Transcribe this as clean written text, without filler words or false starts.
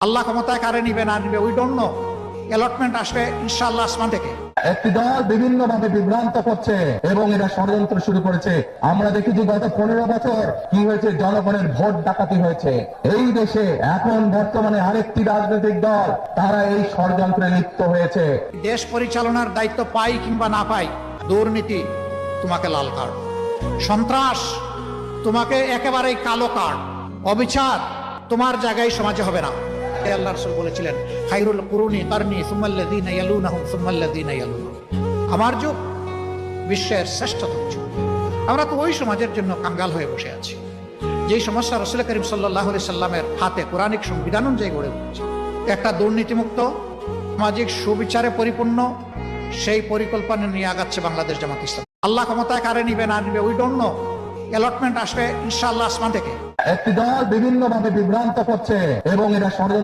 আল্লাহ ক্ষমতায় কারে নিবে না নিবে উই ডোন্ট নো। অ্যালটমেন্ট আসবে ইনশাআল্লাহ আসমান থেকে। একটি দল বিভিন্ন ভাবে বিভ্রান্ত করছে এবং এরা ষড়যন্ত্র শুরু করেছে। আমরা দেখেছি গত 15 বছর কি হয়েছে, জনগণের ভোট ডাকাতি হয়েছে এই দেশে। এখন বর্তমানে আরেকটি রাজনৈতিক দল তারা এই ষড়যন্ত্রে লিপ্ত হয়েছে। দেশ পরিচালনার দায়িত্ব পাই কিংবা না পাই, দুর্নীতি তোমাকে লাল কার্ড, সন্ত্রাস তোমাকে একেবারেই কালো কার্ড, অবিচার তোমার জায়গায় সমাজে হবে না। আল্লাহ রাসূল বলেছিলেন, খায়রুল কুরুনি কারনি সুম্মাল্লাযীনা ইয়ালুনাহুম সুম্মাল্লাযীনা ইয়ালুনাহুম। আমার যুগ বিশ্বের শ্রেষ্ঠতম যুগ। আমরা তো ওই সমাজের জন্য কাঙ্গাল হয়ে বসে আছি যেই সমাজটা রাসূল করিম সাল্লাল্লাহু আলাইহি সাল্লামের হাতে কোরআনিক সংবিধান অনুযায়ী গড়ে উঠেছে। একটা দুর্নীতিমুক্ত সামাজিক সুবিচারে পরিপূর্ণ সেই পরিকল্পনা নিয়ে আগাচ্ছে বাংলাদেশ জামাত ইসলাম। আল্লাহ ক্ষমতায় কারে নিবে না নিবে উই ডোন্ট নো। অ্যালটমেন্ট আসবে ইনশাআল্লাহ আসমান থেকে। একটি দল বিভিন্ন ভাবে বিভ্রান্ত করছে এবং এরা ষড়যন্ত্র